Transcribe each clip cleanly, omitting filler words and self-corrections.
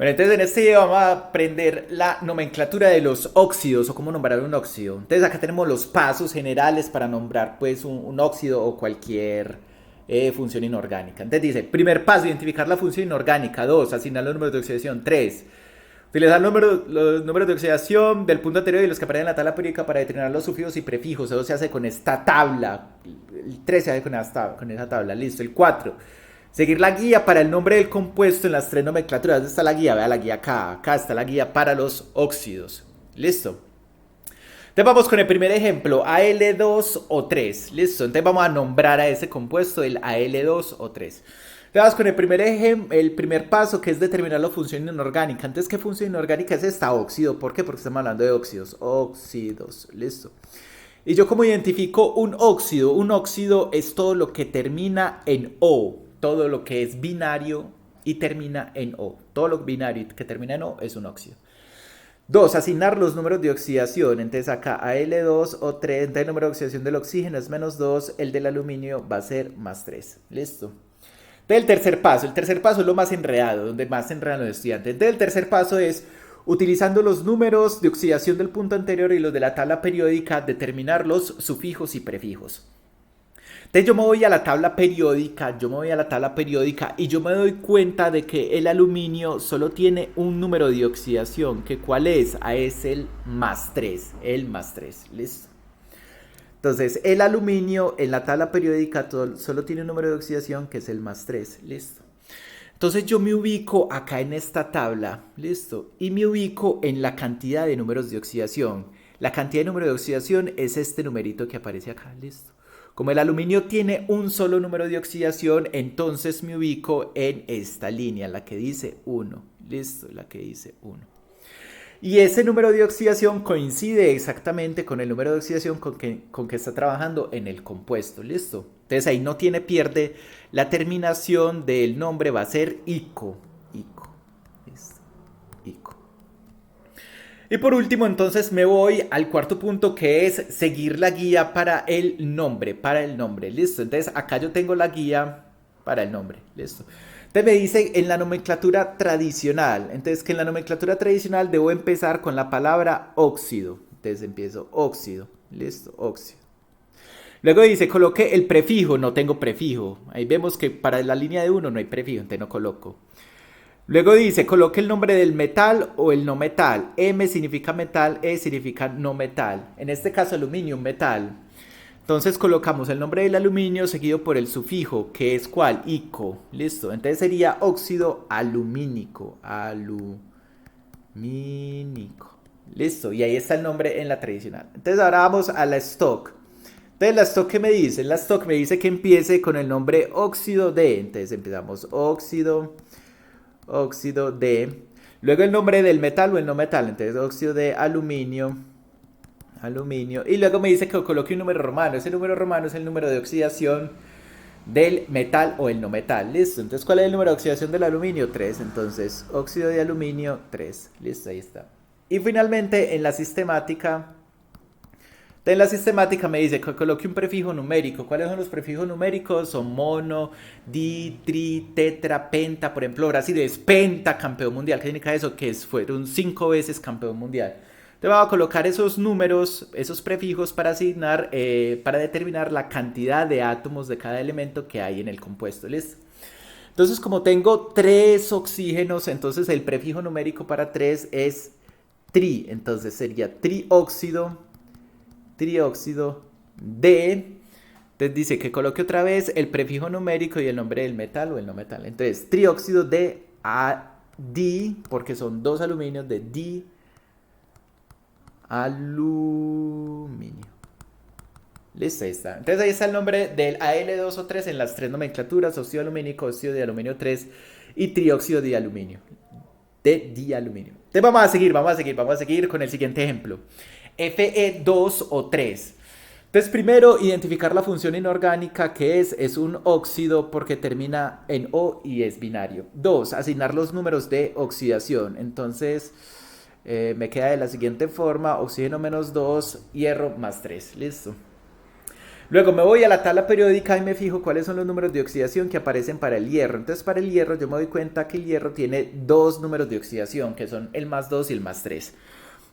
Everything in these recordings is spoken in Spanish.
Bueno, entonces en este video vamos a aprender la nomenclatura de los óxidos o cómo nombrar un óxido. Entonces acá tenemos los pasos generales para nombrar pues un óxido o cualquier función inorgánica. Entonces dice, primer paso, identificar la función inorgánica. 2, asignar los números de oxidación. 3, utilizar los números de oxidación del punto anterior y los que aparecen en la tabla periódica para determinar los sufijos y prefijos. Eso se hace con esta tabla. El 3 se hace con esa tabla. Listo. El 4. Seguir la guía para el nombre del compuesto en las tres nomenclaturas. ¿Dónde está la guía? Vea la guía acá. Acá está la guía para los óxidos. Listo. Entonces vamos con el primer ejemplo. Al2 o 3. Listo. Entonces vamos a nombrar a ese compuesto el Al2 o 3. Entonces vamos con el primer paso, que es determinar la función inorgánica. Entonces, ¿qué función inorgánica es esta? Óxido. ¿Por qué? Porque estamos hablando de óxidos. Óxidos. Listo. Y yo como identifico un óxido es todo lo que termina en O. Todo lo que es binario y termina en O. Todo lo binario que termina en O es un óxido. 2. Asignar los números de oxidación. Entonces acá Al2 o 3. Entonces el número de oxidación del oxígeno es -2. El del aluminio va a ser +3. Listo. Entonces el tercer paso es lo más enredado, donde más se enredan los estudiantes. Entonces el tercer paso es, utilizando los números de oxidación del punto anterior y los de la tabla periódica, determinar los sufijos y prefijos. Entonces yo me voy a la tabla periódica, y yo me doy cuenta de que el aluminio solo tiene un número de oxidación, que ¿cuál es? Es el +3, listo. Entonces el aluminio en la tabla periódica solo tiene un número de oxidación que es el +3, listo. Entonces yo me ubico acá en esta tabla, listo, y me ubico en la cantidad de números de oxidación. La cantidad de número de oxidación es este numerito que aparece acá, listo. Como el aluminio tiene un solo número de oxidación, entonces me ubico en esta línea, la que dice 1. Listo, la que dice 1. Y ese número de oxidación coincide exactamente con el número de oxidación con que está trabajando en el compuesto. Listo. Entonces ahí no tiene pierde. La terminación del nombre va a ser ICO. ICO. Listo. ICO. Y por último, entonces me voy al cuarto punto, que es seguir la guía para el nombre, listo. Entonces acá yo tengo la guía para el nombre, listo. Entonces me dice en la nomenclatura tradicional, entonces que en la nomenclatura tradicional debo empezar con la palabra óxido. Entonces empiezo óxido, listo, óxido. Luego dice, coloque el prefijo, no tengo prefijo. Ahí vemos que para la línea de 1 no hay prefijo, entonces no coloco. Luego dice, coloque el nombre del metal o el no metal. M significa metal, E significa no metal. En este caso, aluminio, metal. Entonces colocamos el nombre del aluminio seguido por el sufijo, que es ¿cuál? Ico. Listo. Entonces sería óxido alumínico. Alumínico. Listo. Y ahí está el nombre en la tradicional. Entonces ahora vamos a la stock. Entonces la stock, ¿qué me dice? La stock me dice que empiece con el nombre óxido de. Entonces empezamos óxido de, luego el nombre del metal o el no metal, entonces óxido de aluminio, y luego me dice que coloque un número romano. Ese número romano es el número de oxidación del metal o el no metal. Listo. Entonces, ¿cuál es el número de oxidación del aluminio? 3. Entonces, óxido de aluminio 3. Listo, ahí está. Y finalmente en la sistemática me dice que coloque un prefijo numérico. ¿Cuáles son los prefijos numéricos? Son mono, di, tri, tetra, penta. Por ejemplo, Brasil es pentacampeón mundial. ¿Qué significa eso? Que fueron 5 veces campeón mundial. Te voy a colocar esos números, esos prefijos para asignar, para determinar la cantidad de átomos de cada elemento que hay en el compuesto. ¿Listo? Entonces, como tengo 3 oxígenos, entonces el prefijo numérico para 3 es tri. Entonces sería trióxido de. Entonces dice que coloque otra vez el prefijo numérico y el nombre del metal o el no metal. Entonces, trióxido de di, porque son 2 aluminios, de di aluminio. Listo, ahí está. Entonces ahí está el nombre del Al2 o 3 en las 3 nomenclaturas: óxido alumínico, óxido de aluminio 3 y trióxido de aluminio. De dialuminio. Entonces vamos a seguir con el siguiente ejemplo. Fe2 o 3. Entonces primero identificar la función inorgánica, que es un óxido porque termina en O y es binario. 2. Asignar los números de oxidación. Entonces me queda de la siguiente forma: oxígeno -2, hierro +3. Listo. Luego me voy a la tabla periódica y me fijo cuáles son los números de oxidación que aparecen para el hierro. Entonces para el hierro yo me doy cuenta que el hierro tiene dos números de oxidación, que son el más 2 y el más 3.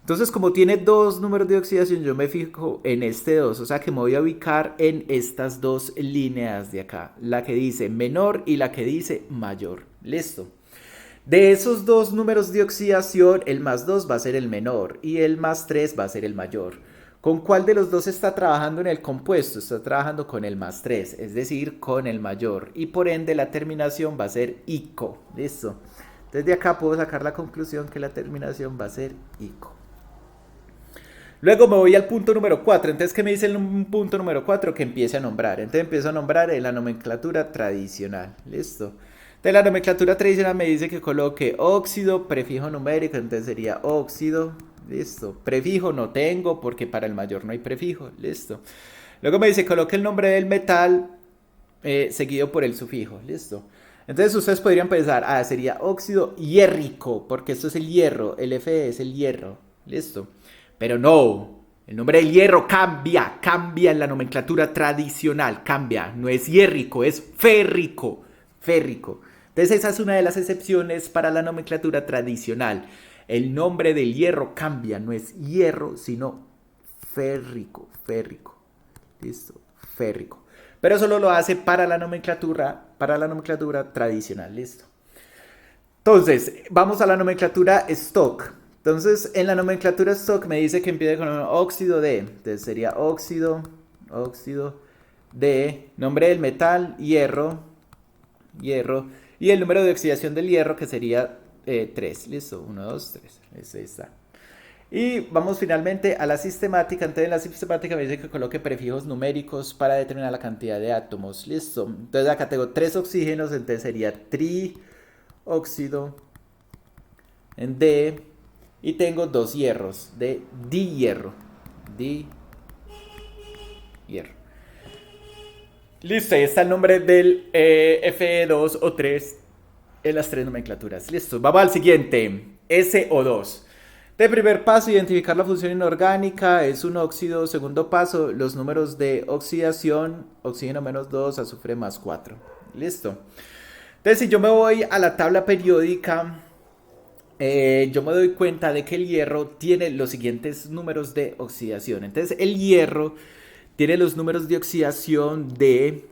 Entonces como tiene dos números de oxidación, yo me fijo en este 2, o sea que me voy a ubicar en estas dos líneas de acá, la que dice menor y la que dice mayor. Listo. De esos dos números de oxidación, el más 2 va a ser el menor y el más 3 va a ser el mayor. ¿Con cuál de los dos está trabajando en el compuesto? Está trabajando con el más 3, es decir, con el mayor. Y por ende la terminación va a ser ICO. Listo. Entonces de acá puedo sacar la conclusión que la terminación va a ser ICO. Luego me voy al punto número 4. Entonces, ¿qué me dice el punto número 4? Que empiece a nombrar. Entonces empiezo a nombrar en la nomenclatura tradicional. Listo. Entonces la nomenclatura tradicional me dice que coloque óxido, prefijo numérico, entonces sería óxido. Listo. Prefijo no tengo porque para el mayor no hay prefijo. Listo. Luego me dice coloque el nombre del metal seguido por el sufijo. Listo. Entonces ustedes podrían pensar, sería óxido hierrico, porque esto es el hierro, el Fe es el hierro. Listo. Pero no, el nombre del hierro cambia en la nomenclatura tradicional, cambia. No es hierrico, es férrico, férrico. Entonces esa es una de las excepciones para la nomenclatura tradicional. El nombre del hierro cambia, no es hierro, sino férrico, férrico. Listo, férrico. Pero solo lo hace para la nomenclatura tradicional, listo. Entonces, vamos a la nomenclatura stock. Entonces, en la nomenclatura stock me dice que empieza con un óxido de. Entonces sería óxido de, nombre del metal, hierro. Y el número de oxidación del hierro que sería 3. Listo, 1, 2, 3. Ese está. Y vamos finalmente a la sistemática. Entonces en la sistemática me dice que coloque prefijos numéricos para determinar la cantidad de átomos. Listo. Entonces acá tengo 3 oxígenos, entonces sería trióxido en D. Y tengo 2 hierros de dihierro. Listo, ahí está el nombre del Fe2 o 3 en las 3 nomenclaturas. Listo, vamos al siguiente. SO2. De primer paso, identificar la función inorgánica, es un óxido. Segundo paso, los números de oxidación, oxígeno menos 2, azufre más 4. Listo. Entonces, si yo me voy a la tabla periódica, yo me doy cuenta de que el hierro tiene los siguientes números de oxidación. Entonces, el hierro tiene los números de oxidación de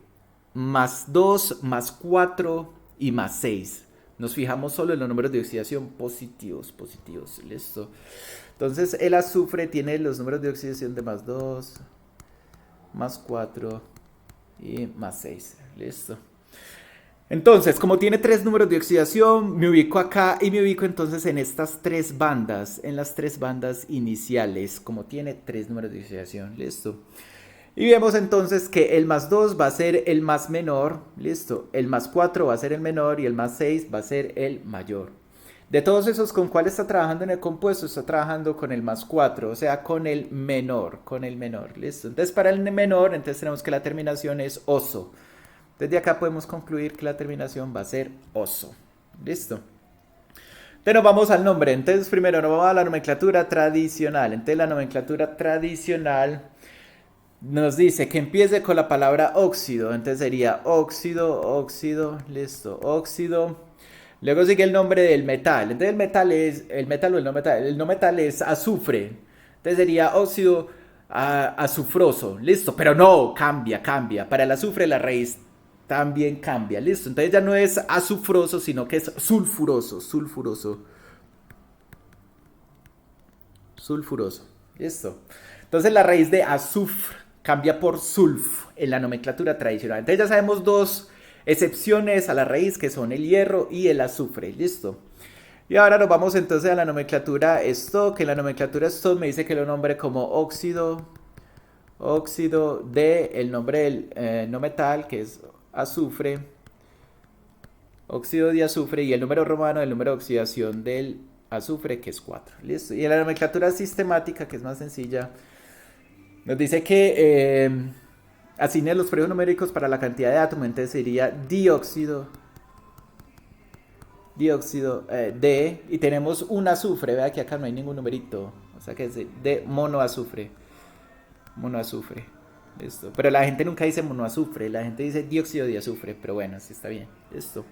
más 2, más 4 y más 6. Nos fijamos solo en los números de oxidación positivos, listo. Entonces el azufre tiene los números de oxidación de más 2, más 4 y más 6, listo. Entonces, como tiene 3 números de oxidación, me ubico acá y me ubico entonces en estas 3 bandas, en las 3 bandas iniciales, como tiene 3 números de oxidación, listo. Y vemos entonces que el más 2 va a ser el más menor, listo. El más 4 va a ser el menor y el más 6 va a ser el mayor. De todos esos, ¿con cuál está trabajando en el compuesto? Está trabajando con el más 4, o sea, con el menor, listo. Entonces, para el menor, entonces tenemos que la terminación es oso. Desde acá podemos concluir que la terminación va a ser oso, listo. Entonces nos vamos al nombre. Entonces, primero nos vamos a la nomenclatura tradicional. Entonces, la nomenclatura tradicional nos dice que empiece con la palabra óxido. Entonces sería óxido, listo, óxido. Luego sigue el nombre del metal. Entonces el metal o el no metal. El no metal es azufre. Entonces sería óxido azufroso. Listo, pero no, cambia. Para el azufre la raíz también cambia. Listo, entonces ya no es azufroso, sino que es sulfuroso. Listo. Entonces la raíz de azufre cambia por sulf en la nomenclatura tradicional. Entonces ya sabemos 2 excepciones a la raíz que son el hierro y el azufre. Listo. Y ahora nos vamos entonces a la nomenclatura stock. En la nomenclatura stock me dice que lo nombre como óxido de el nombre del no metal, que es azufre, óxido de azufre, y el número romano del número de oxidación del azufre, que es 4. Listo. Y en la nomenclatura sistemática, que es más sencilla, nos dice que asigne los prefijos numéricos para la cantidad de átomos. Entonces sería dióxido de, y tenemos un azufre, vea que acá no hay ningún numerito, o sea que es de monoazufre. Listo. Pero la gente nunca dice monoazufre, la gente dice dióxido de azufre, pero bueno, así está bien. Listo.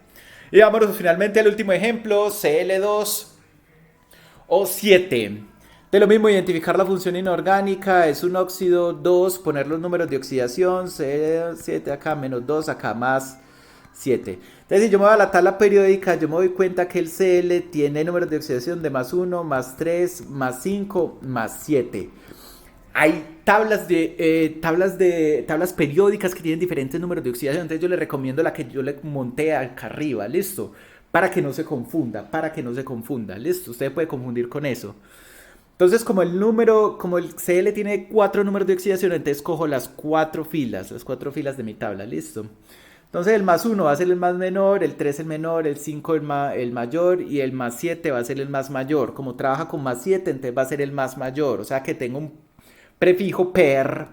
Y vámonos finalmente al último ejemplo, Cl2O7. De lo mismo, identificar la función inorgánica, es un óxido. 2, poner los números de oxidación, C7 acá, menos 2 acá, más 7. Entonces, si yo me voy a la tabla periódica, yo me doy cuenta que el Cl tiene números de oxidación de más 1, más 3, más 5, más 7. Hay tablas periódicas que tienen diferentes números de oxidación. Entonces yo le recomiendo la que yo le monté acá arriba, listo. Para que no se confunda, listo. Usted puede confundir con eso. Entonces, como el Cl tiene 4 números de oxidación, entonces cojo las 4 filas de mi tabla, listo. Entonces el más 1 va a ser el más menor, el 3 el menor, el 5 el mayor y el más 7 va a ser el más mayor. Como trabaja con más 7, entonces va a ser el más mayor. O sea que tengo un prefijo per,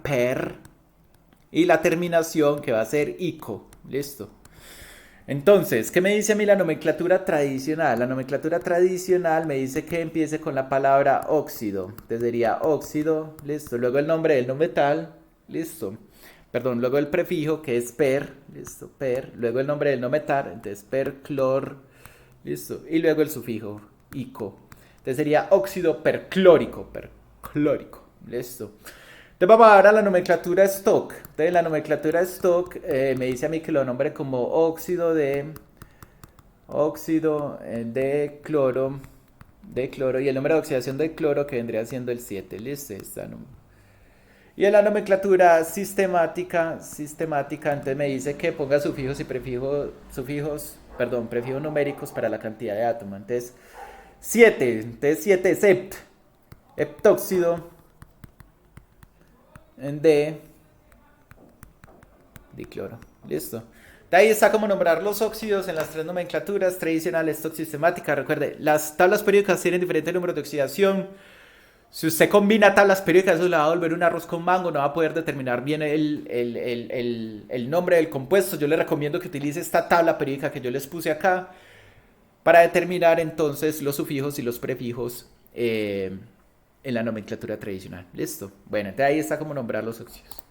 y la terminación que va a ser ico. Listo. Entonces, ¿qué me dice a mí la nomenclatura tradicional? La nomenclatura tradicional me dice que empiece con la palabra óxido. Entonces sería óxido, listo. Luego el nombre del no metal, listo. Perdón, luego el prefijo que es per, listo, per. Luego el nombre del no metal, entonces perclor, listo. Y luego el sufijo, ico. Entonces sería óxido perclórico, listo. Entonces vamos a dar a la nomenclatura stock. Entonces la nomenclatura stock me dice a mí que lo nombre como óxido de cloro y el número de oxidación del cloro que vendría siendo el 7. Listo. Y en la nomenclatura sistemática, entonces me dice que ponga sufijos y prefijos numéricos para la cantidad de átomos. Entonces 7 sept, heptóxido de dicloro. Listo. De ahí está como nombrar los óxidos en las 3 nomenclaturas tradicionales, stock, sistemática. Recuerde, las tablas periódicas tienen diferentes números de oxidación. Si usted combina tablas periódicas, eso le va a volver un arroz con mango, no va a poder determinar bien el nombre del compuesto. Yo le recomiendo que utilice esta tabla periódica que yo les puse acá para determinar entonces los sufijos y los prefijos en la nomenclatura tradicional. Listo. Bueno, entonces ahí está como nombrar los óxidos.